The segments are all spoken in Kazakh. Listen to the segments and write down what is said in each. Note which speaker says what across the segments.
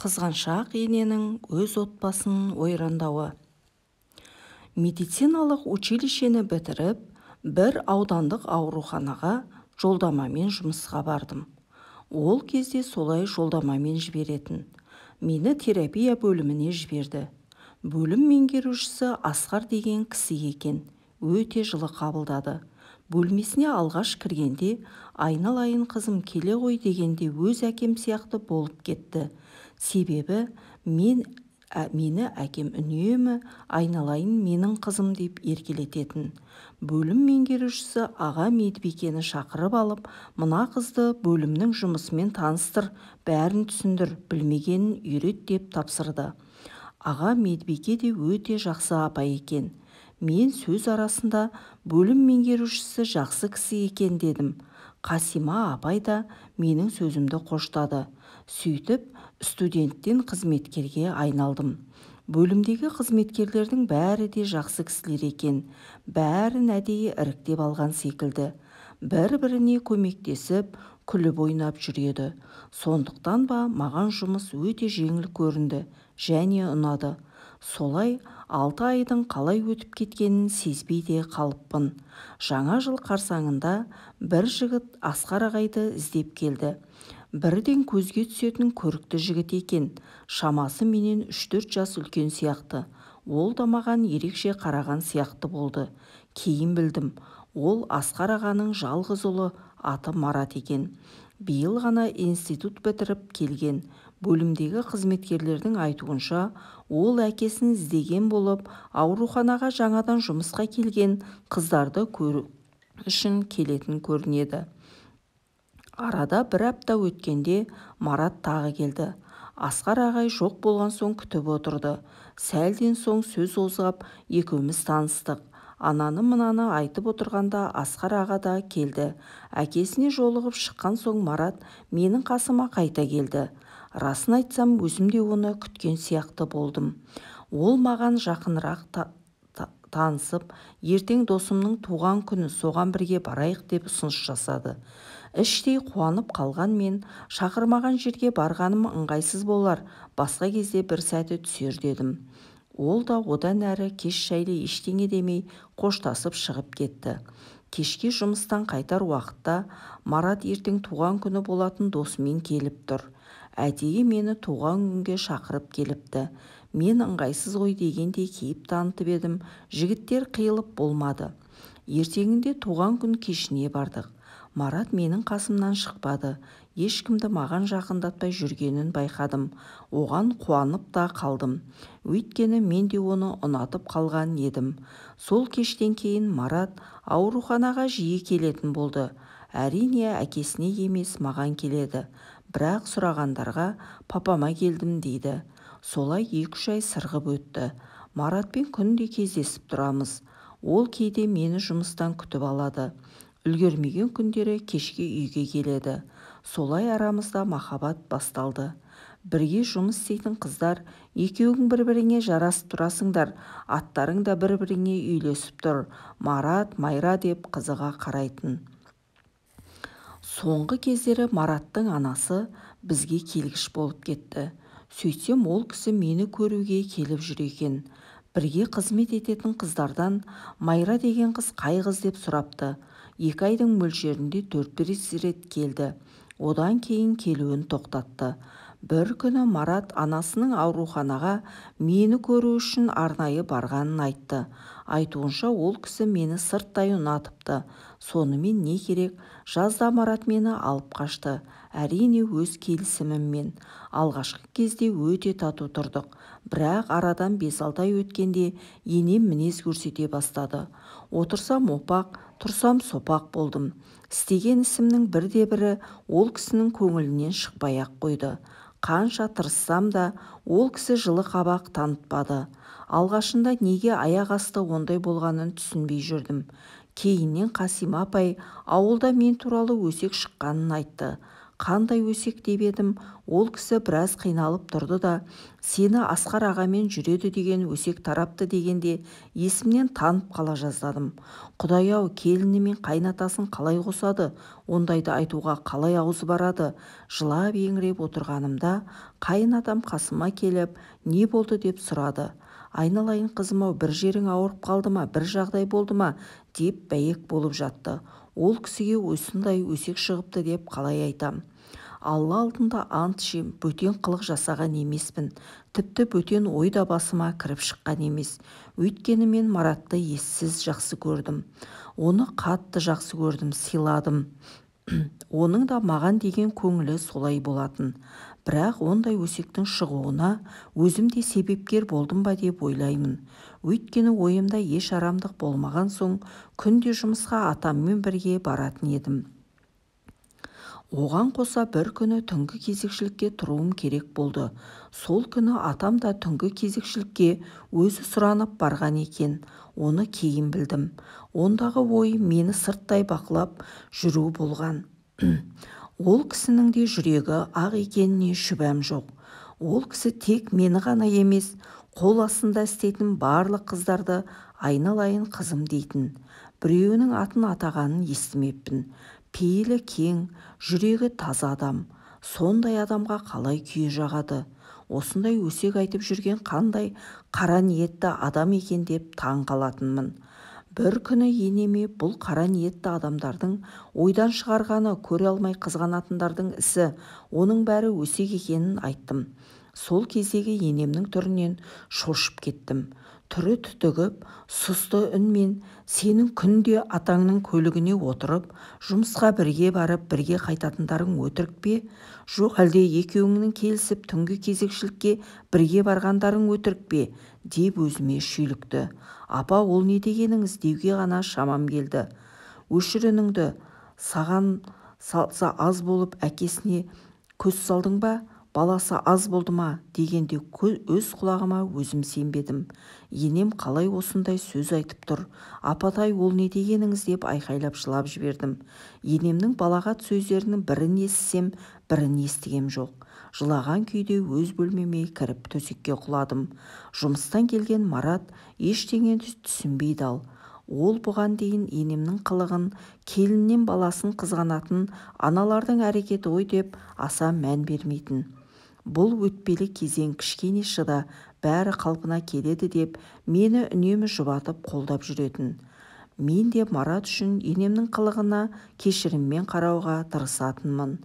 Speaker 1: Қызғаншақ ененің өз отбасын ойрандауы. Медициналық училищені бітіріп, бір аудандық ауруханаға жолдамамен жұмысқа бардым. Ол кезде солай жолдамамен жіберетін. Мені терапия бөліміне жіберді. Бөлім меңгерушісі Асқар деген кісі екен. Өте жылы қабылдады. Бөлмесіне алғаш кіргенде, айналайын қызым келе ғой дегенде өз әкем сияқты болып кетті. Себебі мені әкем үнемі айналайын менің қызым деп еркелететін. Бөлім меңгерушісі аға медбикені шақырып алып, мына қызды бөлімнің жұмысымен таныстыр, бәрін түсіндір, білмегенін үйрет деп тапсырды. Аға медбике де өте жақсы апа екен. Мен сөз арасында бөлім меңгерушісі жақсы кісі екен дедім. Қасима апай да менің сөзімді қоштады. Сөйтіп, студенттен қызметкерге айналдым. Бөлімдегі қызметкерлердің бәрі де жақсы кісілер екен. Бәрін әдейі іріктеп алған секілді. Бір-біріне көмектесіп, күліп ойнап жүреді. Сондықтан ба маған жұмыс өте жеңіл көрінді және ұнады. Солай 6 айдың қалай өтіп кеткенін сезбей де қалыппын. Жаңа жыл қарсаңында бір жігіт Асқар ағайды іздеп келді. Бірден көзге түсетін көрікті жігіт екен. Шамасы менен 3-4 жас үлкен сияқты. Ол да маған ерекше қараған сияқты болды. Кейін білдім, ол Асқар ағаның жалғыз ұлы, аты Марат екен. Биыл ғана институт бітіріп келген. Бөлімдегі қызметкерлердің айтуынша, ол әкесін іздеген болып, ауруханаға жаңадан жұмысқа келген қыздарды көру үшін келетін көрінеді. Арада бір апта өткенде Марат тағы келді. Асқар ағай жоқ болған соң күтіп отырды. Сәлден соң сөз озғап, екеуміз таныстық. Ананы-мынаны айтып отырғанда Асқар аға да келді. Әкесіне жолығып шыққан соң Марат менің қасыма қайта келді. Расын айтсам, өзім де оны күткен сияқты болдым. Ол маған жақынырақ танысып, ертең досымның туған күні, соған бірге барайық деп ұсыныс жасады. Іштей қуанып қалған мен, шақырмаған жерге барғаным ыңғайсыз болар, басқа кезде бір сәті түсер дедім. Ол да одан әрі кеш жайлы ештеңе демей қоштасып шығып кетті. Кешке жұмыстан қайтар уақытта Марат ертең туған күні болатын досымен келіп тұр. Әдейі мені туған күнге шақырып келіпті. Мен ыңғайсыз ғой дегенде кейіп танытып едім. Жігіттер қиылып болмады. Ертеңінде туған күн кешіне бардық. Марат менің қасымнан шықпады. Ешкімді маған жақындатпай жүргенін байқадым. Оған қуанып та қалдым. Өйткені мен де оны ұнатып қалған едім. Сол кештен кейін Марат ауруханаға жиі келетін болды. Әрине әкесіне емес маған келеді. Бірақ сұрағандарға папама келдім дейді. Солай 2-3 ай сырғып өтті. Маратпен күнде кездесіп тұрамыз. Ол кейде мені жұмыстан күтіп алады. Үлгермеген күндері кешке үйге келеді. Солай арамызда махаббат басталды. Бірге жұмыс істейтін қыздар, екеуің бір-біріңе жарасып тұрасыңдар, аттарың да бір-біріңе үйлесіп тұр. Марат, Майра деп қызыға қарайтын. Соңғы кездері Мараттың анасы бізге келгіш болып кетті. Сөйтсем, ол кісі мені көруге келіп жүр екен. Бірге қызмет ететін қыздардан Майра деген қыз қай қыз деп сұрапты. 2 айдың мөлшерінде 4-5 рет келді. Одан кейін келуін тоқтатты. Бір күні Марат анасының ауруханаға мені көру үшін арнайы барғанын айтты. Айтуынша, ол кісі мені сырттай ұнатыпты. Сонымен не керек? Жазда Марат мені алып қашты. Әрине өз келісіміммен. Алғашқы кезде өте тату тұрдық. Бірақ арадан 5-6 ай өткенде енем мінез көрсете бастады. Отырсам опақ, тұрсам сопақ болдым. Істеген ісімнің бірде-бірі ол кісінің көңілінен шықпай-ақ қойды. Қанша тырыссам да ол кісі жылы қабақ танытпады. Алғашында неге аяқ асты ондай болғанын түсінбей жүрдім. Кейіннен Қасима апай ауылда мен туралы өсек шыққанын айтты. Қандай өсек деп едім, ол кісі біраз қиналып тұрды да, сені Асқар ағамен жүреді деген өсек тарапты дегенде есімнен танып қала жаздадым. Құдай-ау, келіні мен қайнатасын қалай қосады, ондайды айтуға қалай аузы барады. Жылап еңіреп отырғанымда қайынатам қасыма келіп, не болды деп сұрады. Айналайын қызым-ау, бір жерің ауырып қалды ма, бір жағдай болды ма деп бәйек болып жатты. Ол кісіге осындай өсек шығыпты деп қалай айтам. Алла алдында ант ішем, бөтен қылық жасаған емеспін. Тіпті бөтен ой да басыма кіріп шыққан емес. Өйткені мен Маратты ессіз жақсы көрдім. Оны қатты жақсы көрдім, сыйладым. Оның да маған деген көңілі солай болатын. Бірақ ондай өсектің шығуына өзім де себепкер болдым ба деп ойлаймын. Өйткені ойымда еш арамдық болмаған соң күнде жұмысқа атаммен бірге баратын едім. Оған қоса бір күні түнгі кезекшілікке тұруым керек болды. Сол күні атам да түнгі кезекшілікке өзі сұранып барған екен. Оны кейін білдім. Ондағы ой мені сырттай бақылап жүру болған. Ол кісінің де жүрегі ақ екеніне шүбәм жоқ. Ол кісі тек мені ғана емес, қол астында істейтін барлық қыздарды айналайын қызым дейтін. Біреуінің атын атағанын естімеппін. Пейілі кең, жүрегі таза адам. Сондай адамға қалай күйе жағады. Осындай өсек айтып жүрген қандай қара ниетті адам екен деп таң қалатынмын. Бір күні енеме бұл қара ниетті адамдардың ойдан шығарғаны, көре алмай қызғанатындардың ісі, оның бәрі өсек екенін айттым. Сол кездегі енемнің түрінен шошып кеттім. Түрі түтігіп, сұсты үнмен, сенің күнде атаңның көлігіне отырып, жұмысқа бірге барып, бірге қайтатындарың өтірік пе? Жоқ, әлде екеуіңнің келісіп түнгі кезекшілікке бірге барғандарың өтірік пе? Деп өзіме шүйлікті. Апа, ол не дегеніңіз деуге ғана шамам келді. Өшір үніңді, саған салса аз болып әкесіне көз салдың ба? Баласы аз болды ма дегенде өз құлағыма өзім сенбедім. Енем қалай осындай сөз айтып тұр? Апатай, ол не дегеніңіз деп айқайлап жылап жібердім. Енемнің балағат сөздерінің бірін естісем, бірін естігем жоқ. Жылаған күйде өз бөлмеме кіріп төсекке құладым. Жұмыстан келген Марат ештеңені түсінбей дал. Ол бұған дейін енемнің қылығын, келіннен баласын қызғанатын аналардың әрекеті ой деп аса мән бермейтін. Бұл өтпелі кезең, кішкене шыда, бәрі қалпына келеді деп мені үнемі жұбатып қолдап жүретін. Мен де Марат үшін енемнің қылығына кешіріммен қарауға тырысатынмын.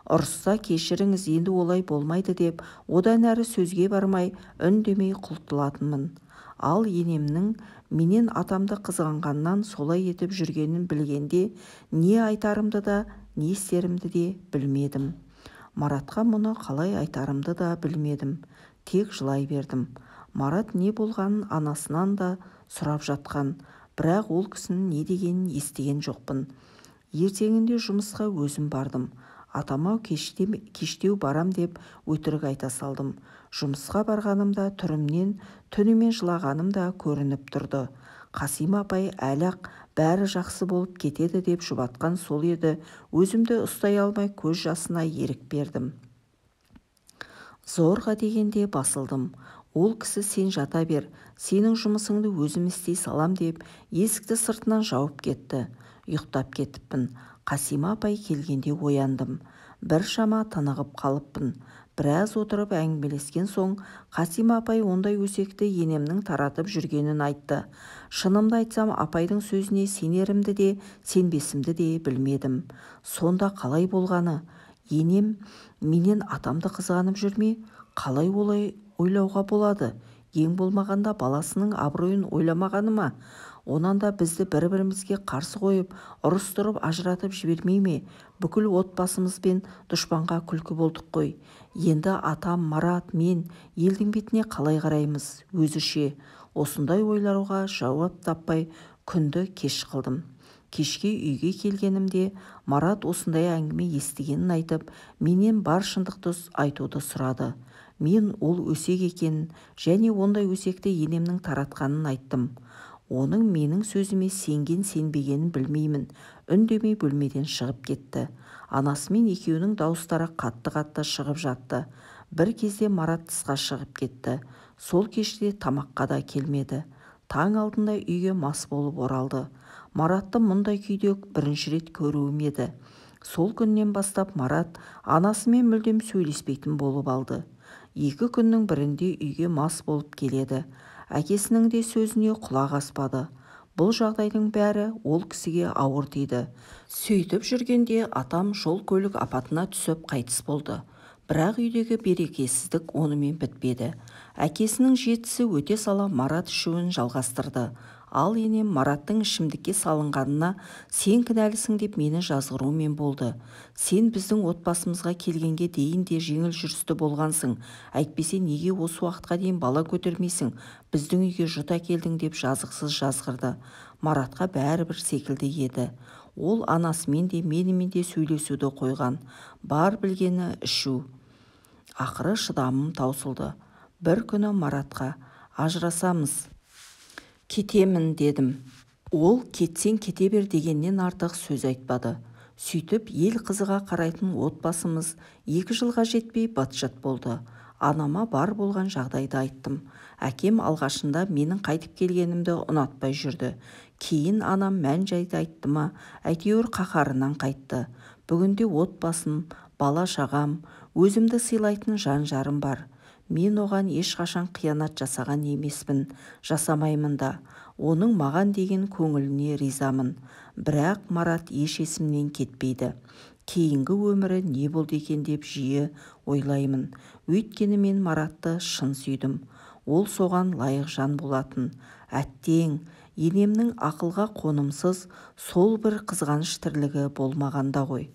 Speaker 1: Ұрыста кешіріңіз, енді олай болмайды деп одан әрі сөзге бармай, үндемей құлтылатынмын. Ал енемнің менен атамды қызғанғаннан солай етіп жүргенін білгенде не айтарымды да, не істерімді де білмедім. Маратқа мұны қалай айтарымды да білмедім. Тек жылай бердім. Марат не болғанын анасынан да сұрап жатқан, бірақ ол кісінің не дегенін естіген жоқпын. Ертеңінде жұмысқа өзім бардым. Атамау кештеу барам деп өтірік айта салдым. Жұмысқа барғанымда түрімнен, түнімен жылағаным да көрініп тұрды. Қасим апай әлі-ақ бәрі жақсы болып кетеді деп жұбатқан сол еді, өзімді ұстай алмай көз жасына ерік бердім. Зорға дегенде басылдым. Ол кісі сен жата бер, сенің жұмысыңды өзім істей салам деп есікті сыртынан жауып кетті. Ұйықтап кетіппін. Қасим апай келгенде ояндым. Бір шама тынығып қалыппын. Біраз отырып әңгімелескен соң Қасим апай ондай өсекті енемнің таратып жүргенін айтты. Шынымды айтсам, апайдың сөзіне сенерімді де, сенбесімді де білмедім. Сонда қалай болғаны? Енем менен атамды қызғанып жүрме? Қалай олай ойлауға болады? Ең болмағанда баласының абыройын ойламағаны ма? Онан да бізді бір-бірімізге қарсы қойып, ұрыстырып ажыратып жібермей ме? Бүкіл отбасымызбен дұшпанға күлкі болдық қой. Енді атам, Марат, мен елдің бетіне қалай қараймыз? Өзіше осындай ойларға жауап таппай күнді кеш қылдым. Кешке үйге келгенімде Марат осындай әңгіме естігенін айтып, менен бар шындықты айтуды сұрады. Мен ол өсек екенін және ондай өсекті енемнің таратқанын айттым. Оның менің сөзіме сенген-сенбегенін білмеймін. Үндемей бөлмеден шығып кетті. Анасымен екеуінің дауыстары қатты-қатты шығып жатты. Бір кезде Марат тысқа шығып кетті. Сол кеште тамаққа да келмеді. Таң алдында үйге мас болып оралды. Маратты мұндай күйде бірінші рет көруім еді. Сол күннен бастап Марат анасымен мүлдем сөйлеспейтін болып алды. 2 күннің бірінде үйге мас болып келеді. Әкесінің де сөзіне құлақ аспады. Бұл жағдайдың бәрі ол кісіге ауыр тиді. Сөйтіп жүргенде атам жол-көлік апатына түсіп қайтыс болды. Бірақ үйдегі берекесіздік онымен бітпеді. Әкесінің жетісі өте сала Марат ішуін жалғастырды. Ал енем Мараттың ішімдікке салынғанына сен кінәлісің деп мені жазғырумен болды. Сен біздің отбасымызға келгенге дейін де жеңіл жүрісті болғансың. Әйтпесе неге осы уақытқа дейін бала көтермейсің? Біздің үйге жұт әкелдің деп жазықсыз жазғырды. Маратқа бәрібір секілді еді. Ол анасымен де менімен де сөйлесуді қойған. Бар білгені ішу. Ақыры шыдамым таусылды. Бір күні Маратқа ажырасамыз, кетемін дедім. Ол кетсең кете бер дегеннен артық сөз айтпады. Сөйтіп ел қызыға қарайтын отбасымыз 2 жылға жетпей быт-шыт болды. Анама бар болған жағдайды айттым. Әкем алғашында менің қайтып келгенімді ұнатпай жүрді. Кейін анам мән-жайды айтты ма, әйтеуір қаһарынан қайтты. Бүгінде отбасым, бала-шағам, өзімді сыйлайтын жан-жарым бар. Мен оған ешқашан қиянат жасаған емеспін, жасамаймын да. Оның маған деген көңіліне ризамын. Бірақ Марат еш есімнен кетпейді. Кейінгі өмірі не болды екен деп жиі ойлаймын. Өйткені мен Маратты шын сүйдім. Ол соған лайық жан болатын. Әттең, енемнің ақылға қонымсыз сол бір қызғаныш тірлігі болмағанда ғой.